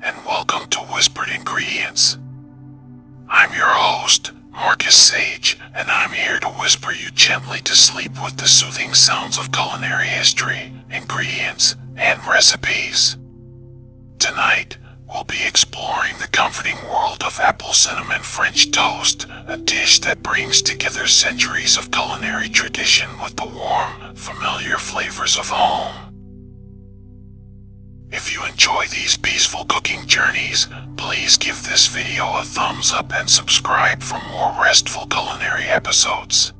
and welcome to Whispered Ingredients. I'm your host, Marcus Sage, and I'm here to whisper you gently to sleep with the soothing sounds of culinary history, ingredients, and recipes. Tonight, we'll be exploring the comforting world of apple cinnamon French toast, a dish that brings together centuries of culinary tradition with the warm, familiar flavors of home. If you enjoy these peaceful cooking journeys, please give this video a thumbs up and subscribe for more restful culinary episodes.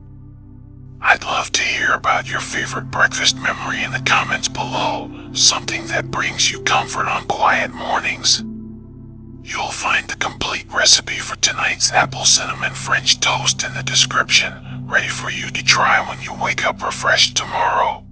I'd love to hear about your favorite breakfast memory in the comments below, something that brings you comfort on quiet mornings. You'll find the complete recipe for tonight's apple cinnamon French toast in the description, ready for you to try when you wake up refreshed tomorrow.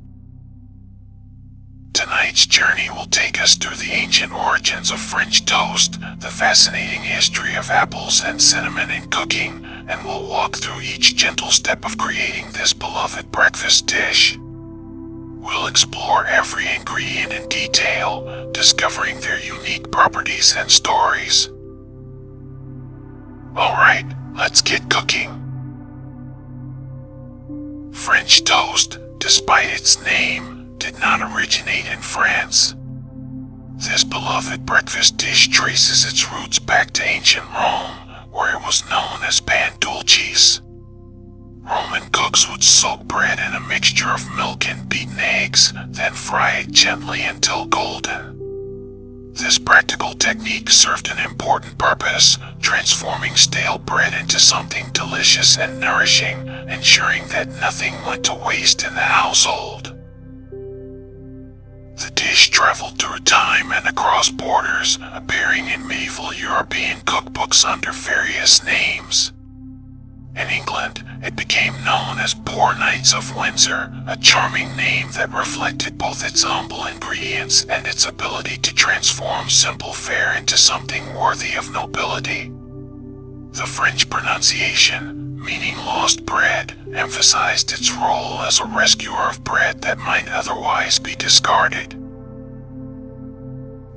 Tonight's journey will take us through the ancient origins of French toast, the fascinating history of apples and cinnamon in cooking, and we'll walk through each gentle step of creating this beloved breakfast dish. We'll explore every ingredient in detail, discovering their unique properties and stories. Alright, let's get cooking. French toast, despite its name, did not originate in France. This beloved breakfast dish traces its roots back to ancient Rome, where it was known as pan dulcis. Roman cooks would soak bread in a mixture of milk and beaten eggs, then fry it gently until golden. This practical technique served an important purpose, transforming stale bread into something delicious and nourishing, ensuring that nothing went to waste in the household. The dish traveled through time and across borders, appearing in medieval European cookbooks under various names. In England, it became known as Poor Knights of Windsor, a charming name that reflected both its humble ingredients and its ability to transform simple fare into something worthy of nobility. The French pronunciation, meaning lost bread, emphasized its role as a rescuer of bread that might otherwise be discarded.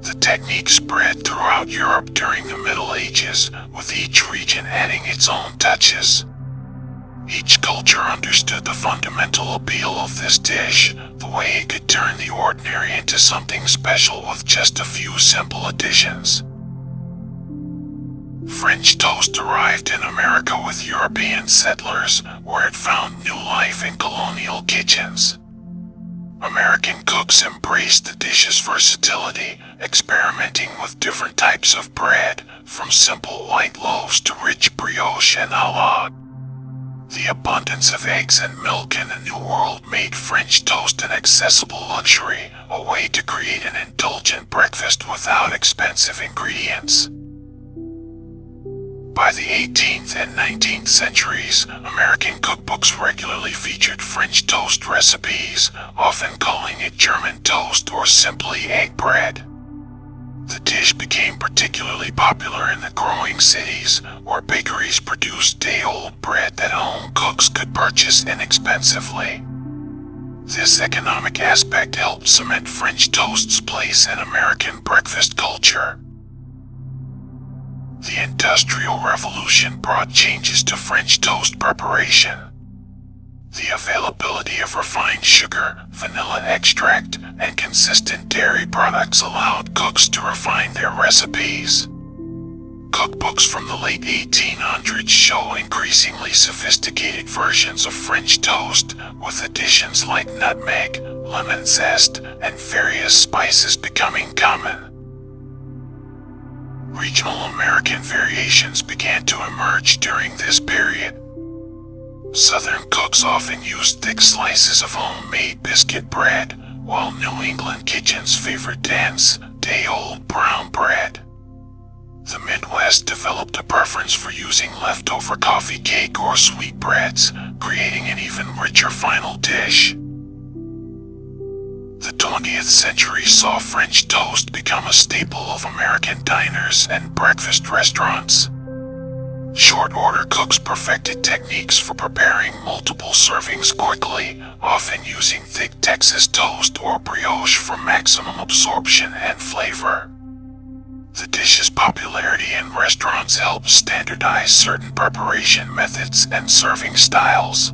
The technique spread throughout Europe during the Middle Ages, with each region adding its own touches. Each culture understood the fundamental appeal of this dish, the way it could turn the ordinary into something special with just a few simple additions. French toast arrived in America with European settlers, where it found new life in colonial kitchens. American cooks embraced the dish's versatility, experimenting with different types of bread, from simple white loaves to rich brioche and challah. The abundance of eggs and milk in the New World made French toast an accessible luxury, a way to create an indulgent breakfast without expensive ingredients. By the 18th and 19th centuries, American cookbooks regularly featured French toast recipes, often calling it German toast or simply egg bread. The dish became particularly popular in the growing cities, where bakeries produced day-old bread that home cooks could purchase inexpensively. This economic aspect helped cement French toast's place in American breakfast culture. The Industrial Revolution brought changes to French toast preparation. The availability of refined sugar, vanilla extract, and consistent dairy products allowed cooks to refine their recipes. Cookbooks from the late 1800s show increasingly sophisticated versions of French toast, with additions like nutmeg, lemon zest, and various spices becoming common. Regional American variations began to emerge during this period. Southern cooks often used thick slices of homemade biscuit bread, while New England kitchens favored dense, day-old brown bread. The Midwest developed a preference for using leftover coffee cake or sweetbreads, creating an even richer final dish. The 20th century saw French toast become a staple of American diners and breakfast restaurants. Short-order cooks perfected techniques for preparing multiple servings quickly, often using thick Texas toast or brioche for maximum absorption and flavor. The dish's popularity in restaurants helped standardize certain preparation methods and serving styles.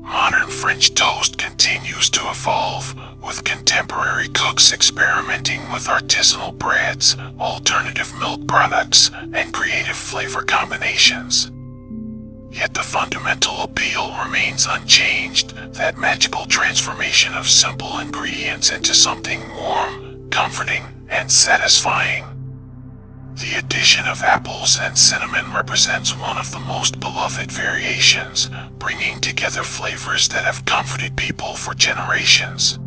Modern French toast continues to evolve, with contemporary cooks experimenting with artisanal breads, alternative milk products, and creative flavor combinations. Yet the fundamental appeal remains unchanged, that magical transformation of simple ingredients into something warm, comforting, and satisfying. The addition of apples and cinnamon represents one of the most beloved variations, bringing together flavors that have comforted people for generations.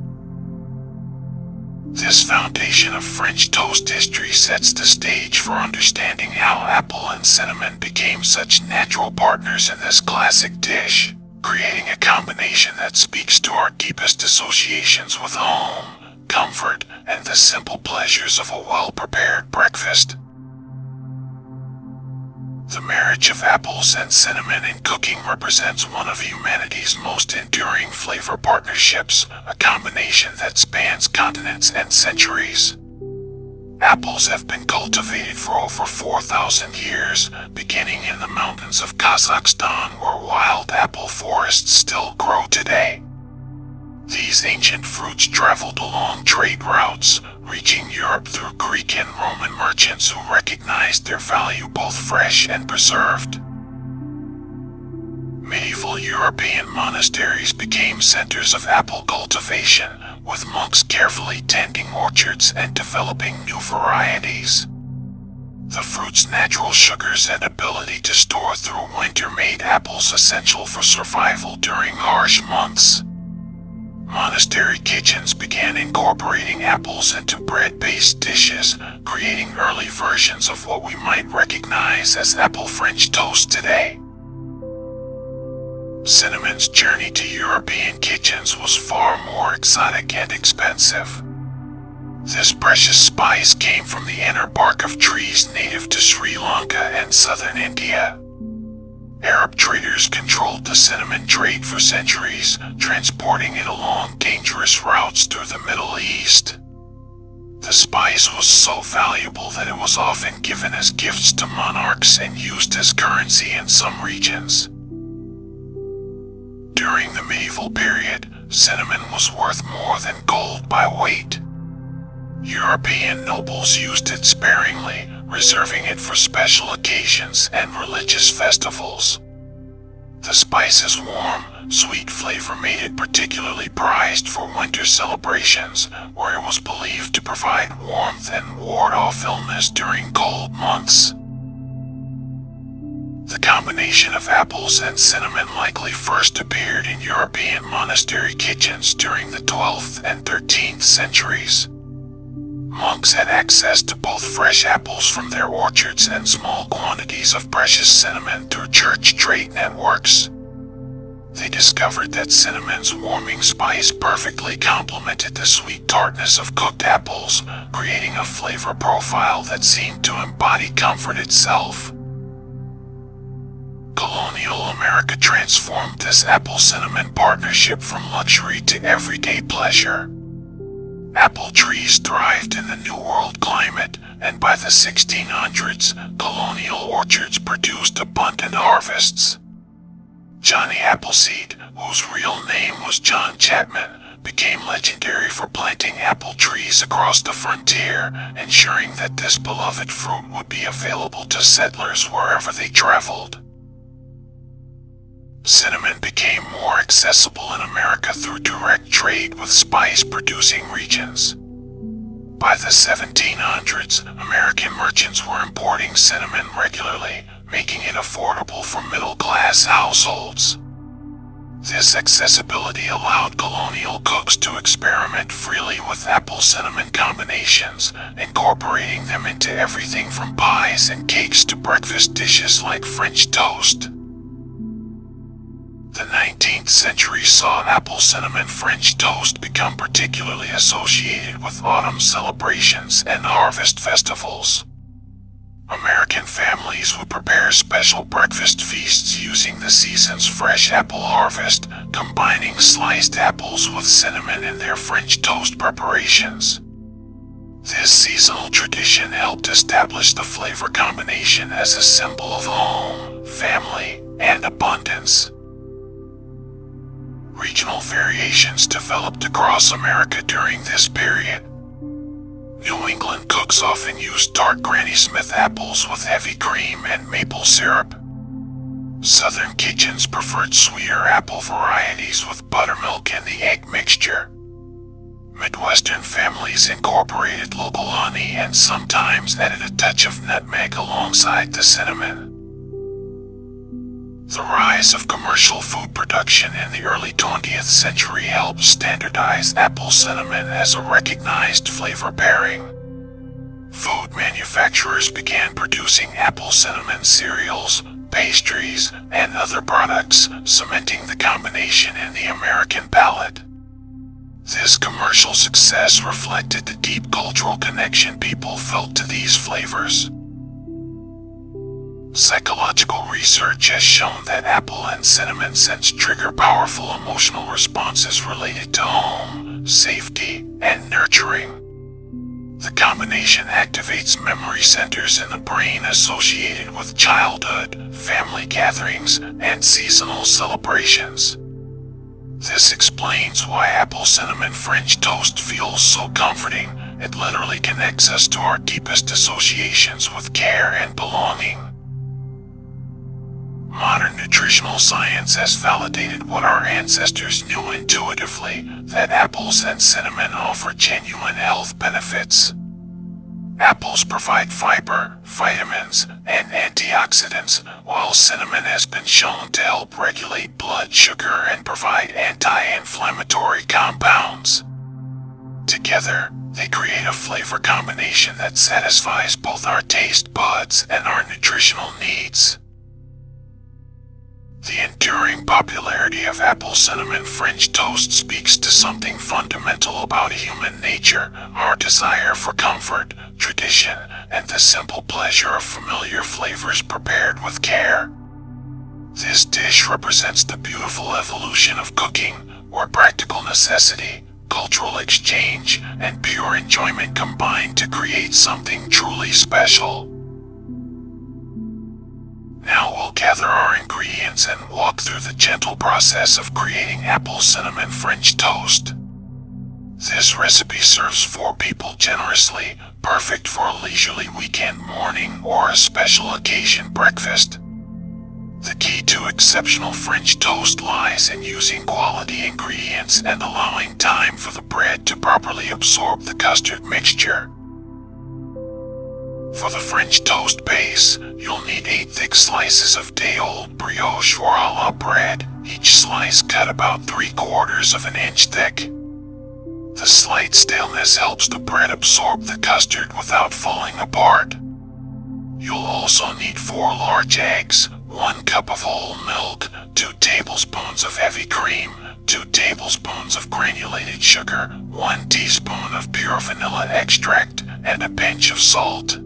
This foundation of French toast history sets the stage for understanding how apple and cinnamon became such natural partners in this classic dish, creating a combination that speaks to our deepest associations with home, comfort, and the simple pleasures of a well-prepared breakfast. The marriage of apples and cinnamon in cooking represents one of humanity's most enduring flavor partnerships, a combination that spans continents and centuries. Apples have been cultivated for over 4,000 years, beginning in the mountains of Kazakhstan where wild apple forests still grow today. These ancient fruits traveled along trade routes, reaching Europe through Greek and Roman merchants who recognized their value both fresh and preserved. Medieval European monasteries became centers of apple cultivation, with monks carefully tending orchards and developing new varieties. The fruit's natural sugars and ability to store through winter made apples essential for survival during harsh months. Monastery kitchens began incorporating apples into bread-based dishes, creating early versions of what we might recognize as apple French toast today. Cinnamon's journey to European kitchens was far more exotic and expensive. This precious spice came from the inner bark of trees native to Sri Lanka and southern India. Arab traders controlled the cinnamon trade for centuries, transporting it along dangerous routes through the Middle East. The spice was so valuable that it was often given as gifts to monarchs and used as currency in some regions. During the medieval period, cinnamon was worth more than gold by weight. European nobles used it sparingly, reserving it for special occasions and religious festivals. The spice's warm, sweet flavor made it particularly prized for winter celebrations, where it was believed to provide warmth and ward off illness during cold months. The combination of apples and cinnamon likely first appeared in European monastery kitchens during the 12th and 13th centuries. Monks had access to both fresh apples from their orchards and small quantities of precious cinnamon through church trade networks. They discovered that cinnamon's warming spice perfectly complemented the sweet tartness of cooked apples, creating a flavor profile that seemed to embody comfort itself. Colonial America transformed this apple-cinnamon partnership from luxury to everyday pleasure. Apple trees thrived in the New World climate, and by the 1600s, colonial orchards produced abundant harvests. Johnny Appleseed, whose real name was John Chapman, became legendary for planting apple trees across the frontier, ensuring that this beloved fruit would be available to settlers wherever they traveled. Cinnamon became more accessible in America through direct trade with spice-producing regions. By the 1700s, American merchants were importing cinnamon regularly, making it affordable for middle-class households. This accessibility allowed colonial cooks to experiment freely with apple-cinnamon combinations, incorporating them into everything from pies and cakes to breakfast dishes like French toast. The 19th century saw apple-cinnamon French toast become particularly associated with autumn celebrations and harvest festivals. American families would prepare special breakfast feasts using the season's fresh apple harvest, combining sliced apples with cinnamon in their French toast preparations. This seasonal tradition helped establish the flavor combination as a symbol of home, family, and abundance. Regional variations developed across America during this period. New England cooks often used dark Granny Smith apples with heavy cream and maple syrup. Southern kitchens preferred sweeter apple varieties with buttermilk and the egg mixture. Midwestern families incorporated local honey and sometimes added a touch of nutmeg alongside the cinnamon. The rise of commercial food production in the early 20th century helped standardize apple cinnamon as a recognized flavor pairing. Food manufacturers began producing apple cinnamon cereals, pastries, and other products, cementing the combination in the American palate. This commercial success reflected the deep cultural connection people felt to these flavors. Psychological research has shown that apple and cinnamon scents trigger powerful emotional responses related to home, safety, and nurturing. The combination activates memory centers in the brain associated with childhood, family gatherings, and seasonal celebrations. This explains why apple cinnamon French toast feels so comforting. It literally connects us to our deepest associations with care and belonging. Modern nutritional science has validated what our ancestors knew intuitively, that apples and cinnamon offer genuine health benefits. Apples provide fiber, vitamins, and antioxidants, while cinnamon has been shown to help regulate blood sugar and provide anti-inflammatory compounds. Together, they create a flavor combination that satisfies both our taste buds and our nutritional needs. The enduring popularity of apple cinnamon French toast speaks to something fundamental about human nature, our desire for comfort, tradition, and the simple pleasure of familiar flavors prepared with care. This dish represents the beautiful evolution of cooking, where practical necessity, cultural exchange, and pure enjoyment combine to create something truly special. Now we'll gather our ingredients and walk through the gentle process of creating apple cinnamon French toast. This recipe serves 4 people generously, perfect for a leisurely weekend morning or a special occasion breakfast. The key to exceptional French toast lies in using quality ingredients and allowing time for the bread to properly absorb the custard mixture. For the French toast base, you'll need 8 thick slices of day-old brioche or challah bread, each slice cut about 3/4 of an inch thick. The slight staleness helps the bread absorb the custard without falling apart. You'll also need 4 large eggs, 1 cup of whole milk, 2 tablespoons of heavy cream, 2 tablespoons of granulated sugar, 1 teaspoon of pure vanilla extract, and a pinch of salt.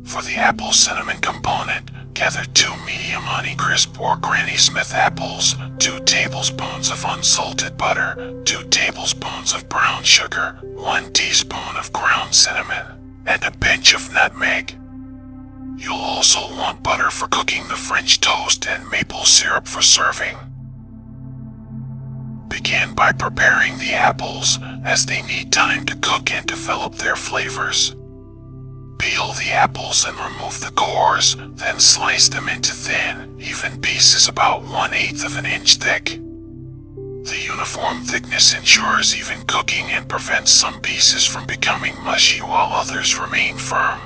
For the apple cinnamon component, gather 2 medium Honeycrisp or Granny Smith apples, 2 tablespoons of unsalted butter, 2 tablespoons of brown sugar, 1 teaspoon of ground cinnamon, and a pinch of nutmeg. You'll also want butter for cooking the French toast and maple syrup for serving. Begin by preparing the apples, as they need time to cook and develop their flavors. Peel the apples and remove the cores, then slice them into thin, even pieces about 1/8 of an inch thick. The uniform thickness ensures even cooking and prevents some pieces from becoming mushy while others remain firm.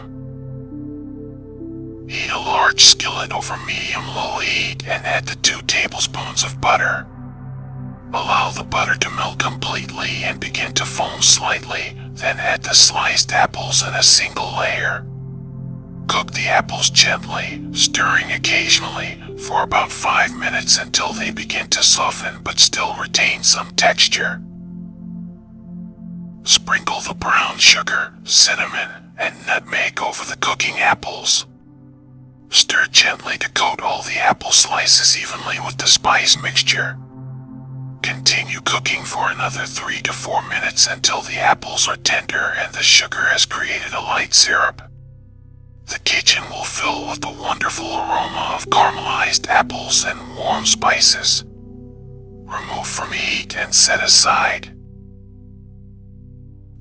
Heat a large skillet over medium-low heat and add the 2 tablespoons of butter. Allow the butter to melt completely and begin to foam slightly, then add the sliced apples in a single layer. Cook the apples gently, stirring occasionally, for about 5 minutes until they begin to soften but still retain some texture. Sprinkle the brown sugar, cinnamon, and nutmeg over the cooking apples. Stir gently to coat all the apple slices evenly with the spice mixture. Continue cooking for another 3 to 4 minutes until the apples are tender and the sugar has created a light syrup. The kitchen will fill with the wonderful aroma of caramelized apples and warm spices. Remove from heat and set aside.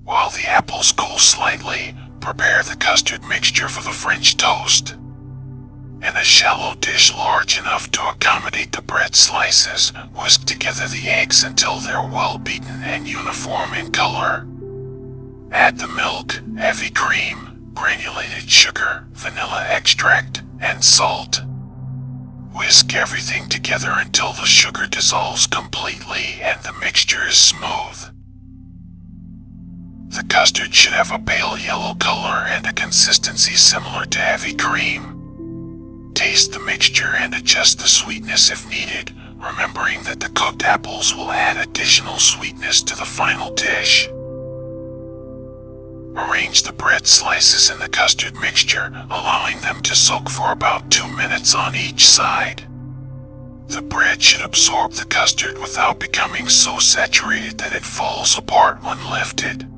While the apples cool slightly, prepare the custard mixture for the French toast. In a shallow dish large enough to accommodate the bread slices, whisk together the eggs until they're well beaten and uniform in color. Add the milk, heavy cream, granulated sugar, vanilla extract, and salt. Whisk everything together until the sugar dissolves completely and the mixture is smooth. The custard should have a pale yellow color and a consistency similar to heavy cream. Taste the mixture and adjust the sweetness if needed, remembering that the cooked apples will add additional sweetness to the final dish. Arrange the bread slices in the custard mixture, allowing them to soak for about 2 minutes on each side. The bread should absorb the custard without becoming so saturated that it falls apart when lifted.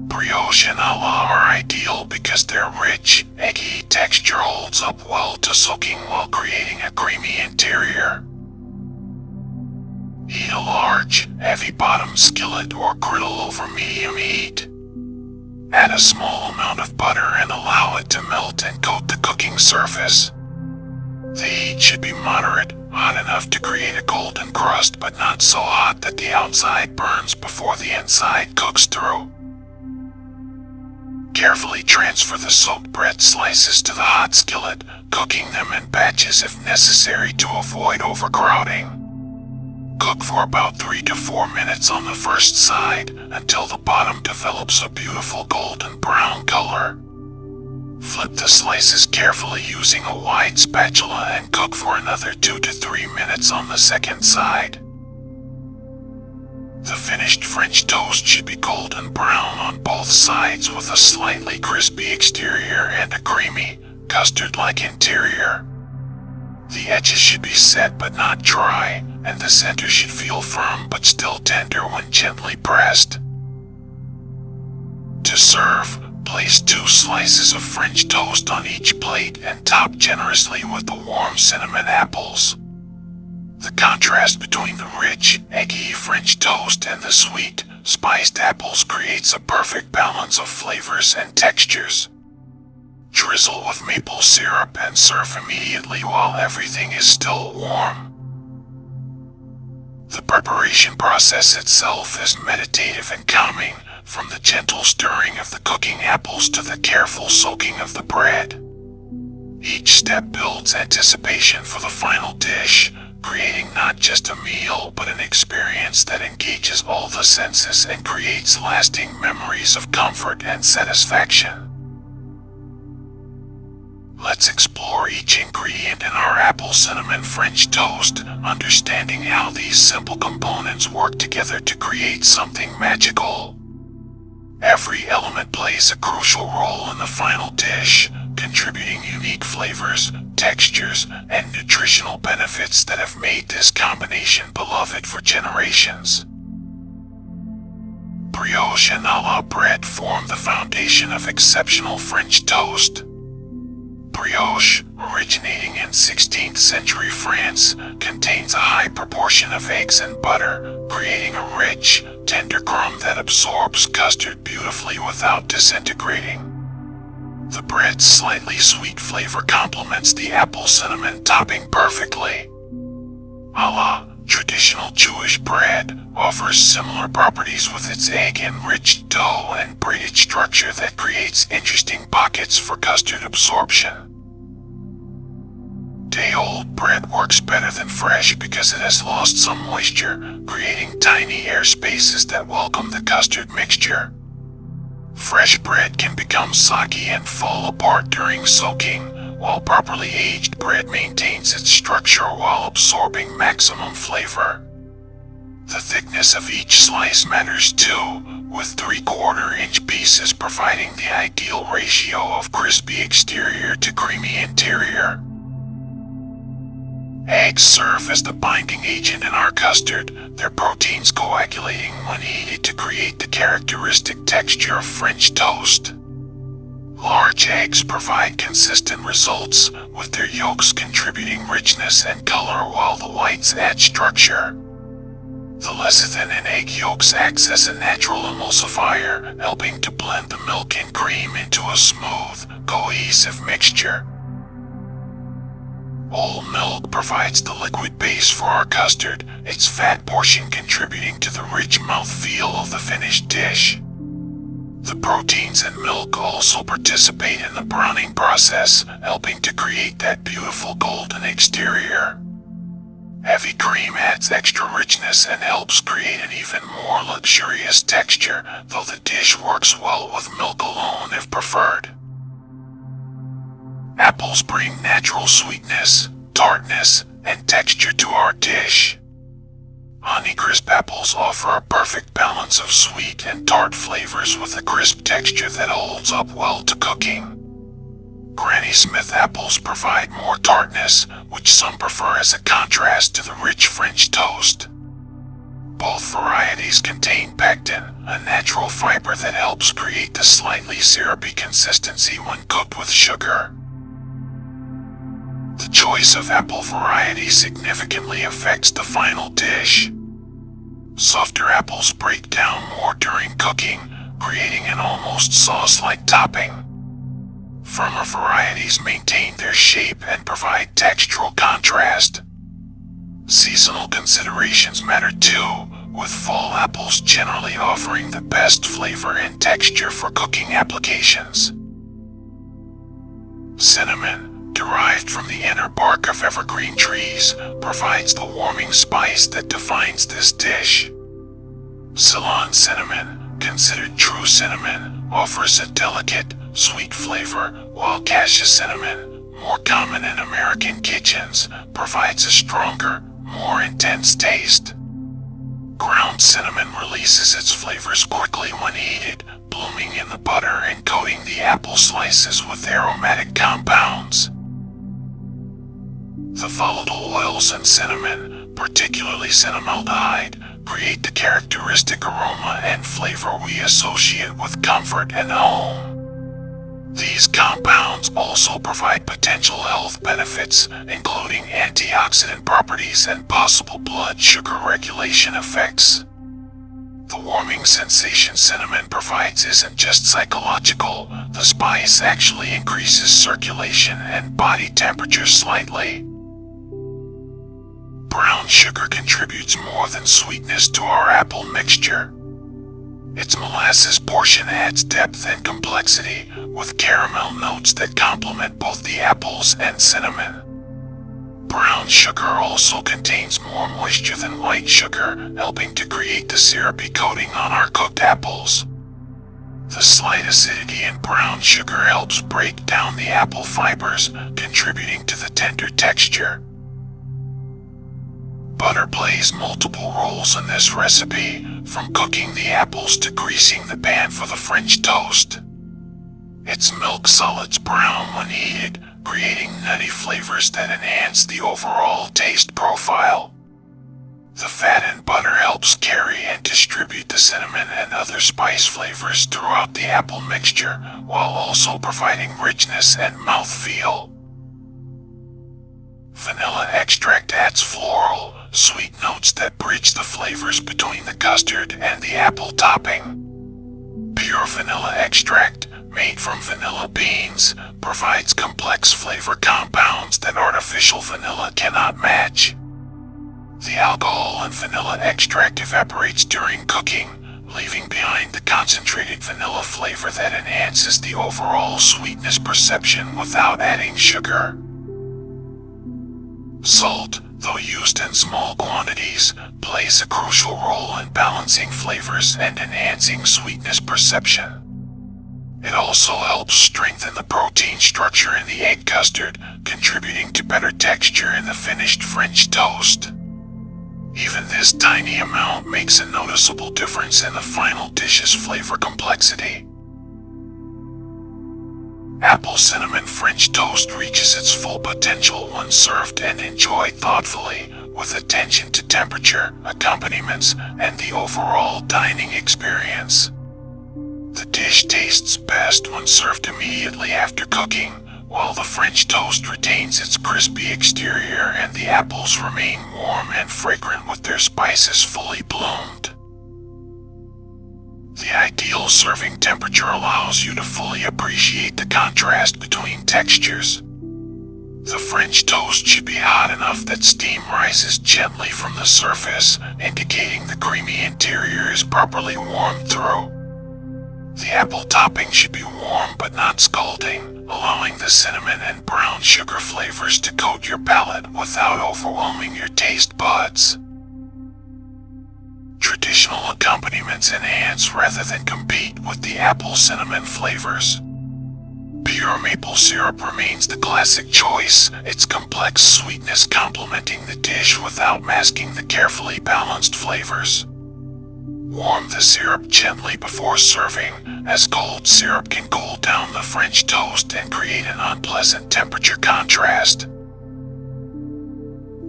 Brioche and challah are ideal because their rich, eggy texture holds up well to soaking while creating a creamy interior. Heat a large, heavy-bottomed skillet or griddle over medium heat. Add a small amount of butter and allow it to melt and coat the cooking surface. The heat should be moderate, hot enough to create a golden crust but not so hot that the outside burns before the inside cooks through. Carefully transfer the soaked bread slices to the hot skillet, cooking them in batches if necessary to avoid overcrowding. Cook for about 3 to 4 minutes on the first side until the bottom develops a beautiful golden brown color. Flip the slices carefully using a wide spatula and cook for another 2 to 3 minutes on the second side. The finished French toast should be golden brown on both sides with a slightly crispy exterior and a creamy, custard-like interior. The edges should be set but not dry, and the center should feel firm but still tender when gently pressed. To serve, place 2 slices of French toast on each plate and top generously with the warm cinnamon apples. The contrast between the rich, eggy French toast and the sweet, spiced apples creates a perfect balance of flavors and textures. Drizzle with maple syrup and serve immediately while everything is still warm. The preparation process itself is meditative and calming, from the gentle stirring of the cooking apples to the careful soaking of the bread. Each step builds anticipation for the final dish, creating not just a meal but an experience that engages all the senses and creates lasting memories of comfort and satisfaction. Let's explore each ingredient in our apple cinnamon French toast, understanding how these simple components work together to create something magical. Every element plays a crucial role in the final dish, contributing unique flavors, textures, and nutritional benefits that have made this combination beloved for generations. Brioche and challah bread form the foundation of exceptional French toast. Brioche, originating in 16th century France, contains a high proportion of eggs and butter, creating a rich, tender crumb that absorbs custard beautifully without disintegrating. The bread's slightly sweet flavor complements the apple cinnamon topping perfectly. Challah, traditional Jewish bread, offers similar properties with its egg-enriched dough and braided structure that creates interesting pockets for custard absorption. Day-old bread works better than fresh because it has lost some moisture, creating tiny air spaces that welcome the custard mixture. Fresh bread can become soggy and fall apart during soaking, while properly aged bread maintains its structure while absorbing maximum flavor. The thickness of each slice matters too, with 3/4-inch pieces providing the ideal ratio of crispy exterior to creamy interior. Eggs serve as the binding agent in our custard, their proteins coagulating when heated to create the characteristic texture of French toast. Large eggs provide consistent results, with their yolks contributing richness and color while the whites add structure. The lecithin in egg yolks acts as a natural emulsifier, helping to blend the milk and cream into a smooth, cohesive mixture. Whole milk provides the liquid base for our custard, its fat portion contributing to the rich mouthfeel of the finished dish. The proteins in milk also participate in the browning process, helping to create that beautiful golden exterior. Heavy cream adds extra richness and helps create an even more luxurious texture, though the dish works well with milk alone if preferred. Apples bring natural sweetness, tartness, and texture to our dish. Honeycrisp apples offer a perfect balance of sweet and tart flavors with a crisp texture that holds up well to cooking. Granny Smith apples provide more tartness, which some prefer as a contrast to the rich French toast. Both varieties contain pectin, a natural fiber that helps create the slightly syrupy consistency when cooked with sugar. The choice of apple variety significantly affects the final dish. Softer apples break down more during cooking, creating an almost sauce-like topping. Firmer varieties maintain their shape and provide textural contrast. Seasonal considerations matter too, with fall apples generally offering the best flavor and texture for cooking applications. Cinnamon, derived from the inner bark of evergreen trees, provides the warming spice that defines this dish. Ceylon cinnamon, considered true cinnamon, offers a delicate, sweet flavor, while cassia cinnamon, more common in American kitchens, provides a stronger, more intense taste. Ground cinnamon releases its flavors quickly when heated, blooming in the butter and coating the apple slices with aromatic compounds. The volatile oils in cinnamon, particularly cinnamaldehyde, create the characteristic aroma and flavor we associate with comfort and home. These compounds also provide potential health benefits, including antioxidant properties and possible blood sugar regulation effects. The warming sensation cinnamon provides isn't just psychological, the spice actually increases circulation and body temperature slightly. Brown sugar contributes more than sweetness to our apple mixture. Its molasses portion adds depth and complexity, with caramel notes that complement both the apples and cinnamon. Brown sugar also contains more moisture than white sugar, helping to create the syrupy coating on our cooked apples. The slight acidity in brown sugar helps break down the apple fibers, contributing to the tender texture. Butter plays multiple roles in this recipe, from cooking the apples to greasing the pan for the French toast. Its milk solids brown when heated, creating nutty flavors that enhance the overall taste profile. The fat in butter helps carry and distribute the cinnamon and other spice flavors throughout the apple mixture, while also providing richness and mouthfeel. Vanilla extract adds floral, sweet notes that bridge the flavors between the custard and the apple topping. Pure vanilla extract, made from vanilla beans, provides complex flavor compounds that artificial vanilla cannot match. The alcohol in vanilla extract evaporates during cooking, leaving behind the concentrated vanilla flavor that enhances the overall sweetness perception without adding sugar. Salt, though used in small quantities, plays a crucial role in balancing flavors and enhancing sweetness perception. It also helps strengthen the protein structure in the egg custard, contributing to better texture in the finished French toast. Even this tiny amount makes a noticeable difference in the final dish's flavor complexity. Apple cinnamon French toast reaches its full potential when served and enjoyed thoughtfully, with attention to temperature, accompaniments, and the overall dining experience. The dish tastes best when served immediately after cooking, while the French toast retains its crispy exterior and the apples remain warm and fragrant with their spices fully bloomed. The ideal serving temperature allows you to fully appreciate the contrast between textures. The French toast should be hot enough that steam rises gently from the surface, indicating the creamy interior is properly warmed through. The apple topping should be warm but not scalding, allowing the cinnamon and brown sugar flavors to coat your palate without overwhelming your taste buds. Traditional accompaniments enhance rather than compete with the apple cinnamon flavors. Pure maple syrup remains the classic choice, its complex sweetness complementing the dish without masking the carefully balanced flavors. Warm the syrup gently before serving, as cold syrup can cool down the French toast and create an unpleasant temperature contrast.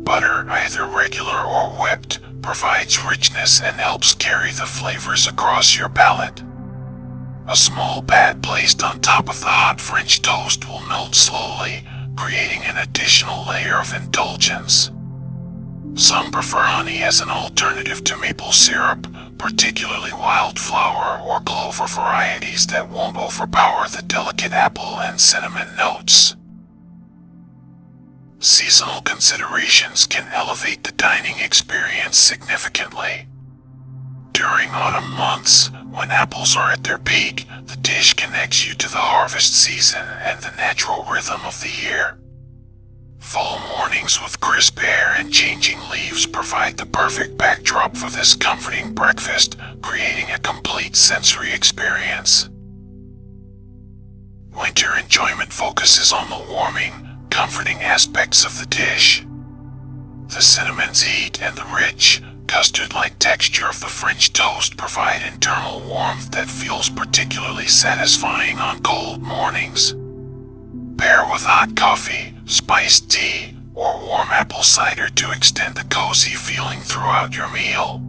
Butter, either regular or whipped, provides richness and helps carry the flavors across your palate. A small pat placed on top of the hot French toast will melt slowly, creating an additional layer of indulgence. Some prefer honey as an alternative to maple syrup, particularly wildflower or clover varieties that won't overpower the delicate apple and cinnamon notes. Seasonal considerations can elevate the dining experience significantly. During autumn months, when apples are at their peak, the dish connects you to the harvest season and the natural rhythm of the year. Fall mornings with crisp air and changing leaves provide the perfect backdrop for this comforting breakfast, creating a complete sensory experience. Winter enjoyment focuses on the warming, comforting aspects of the dish. The cinnamon's heat and the rich, custard-like texture of the French toast provide internal warmth that feels particularly satisfying on cold mornings. Pair with hot coffee, spiced tea, or warm apple cider to extend the cozy feeling throughout your meal.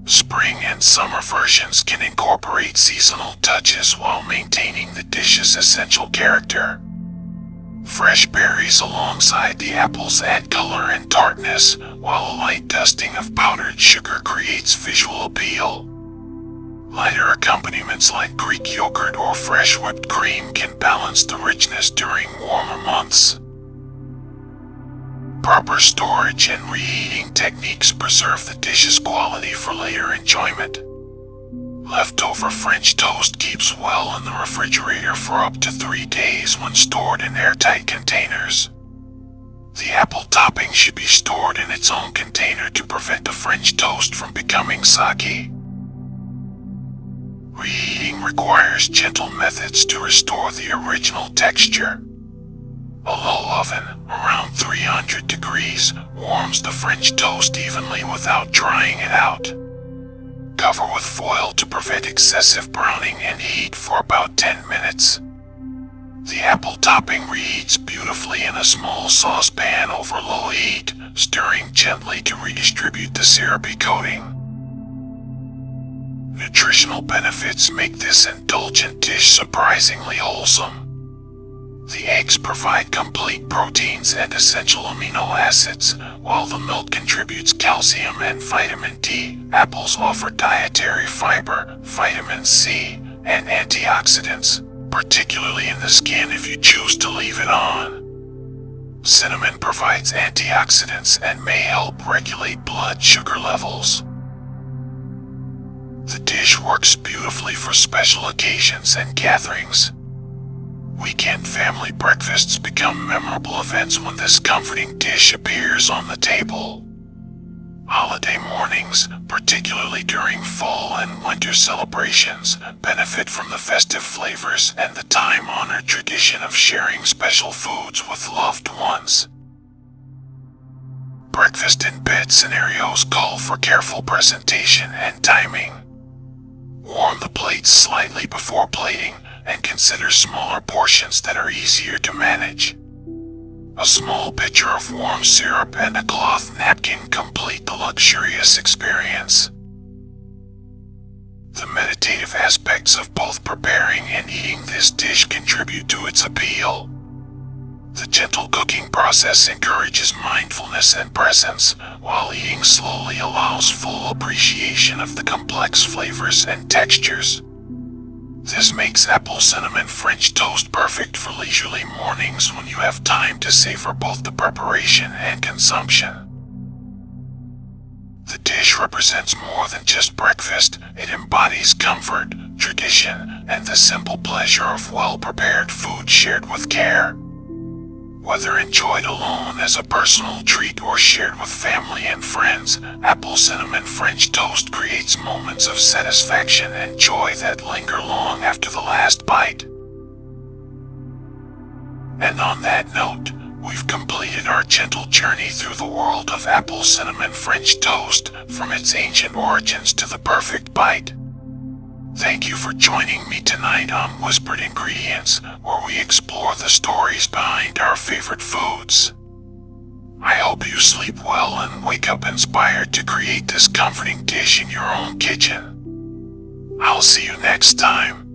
Spring and summer versions can incorporate seasonal touches while maintaining the dish's essential character. Fresh berries alongside the apples add color and tartness, while a light dusting of powdered sugar creates visual appeal. Lighter accompaniments like Greek yogurt or fresh whipped cream can balance the richness during warmer months. Proper storage and reheating techniques preserve the dish's quality for later enjoyment. Leftover French toast keeps well in the refrigerator for up to 3 days when stored in airtight containers. The apple topping should be stored in its own container to prevent the French toast from becoming soggy. Reheating requires gentle methods to restore the original texture. A low oven, around 300 degrees, warms the French toast evenly without drying it out. Cover with foil to prevent excessive browning and heat for about 10 minutes. The apple topping reheats beautifully in a small saucepan over low heat, stirring gently to redistribute the syrupy coating. Nutritional benefits make this indulgent dish surprisingly wholesome. The eggs provide complete proteins and essential amino acids, while the milk contributes calcium and vitamin D. Apples offer dietary fiber, vitamin C, and antioxidants, particularly in the skin if you choose to leave it on. Cinnamon provides antioxidants and may help regulate blood sugar levels. The dish works beautifully for special occasions and gatherings. Weekend family breakfasts become memorable events when this comforting dish appears on the table. Holiday mornings, particularly during fall and winter celebrations, benefit from the festive flavors and the time-honored tradition of sharing special foods with loved ones. Breakfast in bed scenarios call for careful presentation and timing. Warm the plate plates slightly before plating and consider smaller portions that are easier to manage. A small pitcher of warm syrup and a cloth napkin complete the luxurious experience. The meditative aspects of both preparing and eating this dish contribute to its appeal. The gentle cooking process encourages mindfulness and presence, while eating slowly allows full appreciation of the complex flavors and textures. This makes apple cinnamon French toast perfect for leisurely mornings when you have time to savor both the preparation and consumption. The dish represents more than just breakfast. It embodies comfort, tradition, and the simple pleasure of well-prepared food shared with care. Whether enjoyed alone as a personal treat or shared with family and friends, apple cinnamon French toast creates moments of satisfaction and joy that linger long after the last bite. And on that note, we've completed our gentle journey through the world of apple cinnamon French toast, from its ancient origins to the perfect bite. Thank you for joining me tonight on Whispered Ingredients, where we explore the stories behind our favorite foods. I hope you sleep well and wake up inspired to create this comforting dish in your own kitchen. I'll see you next time.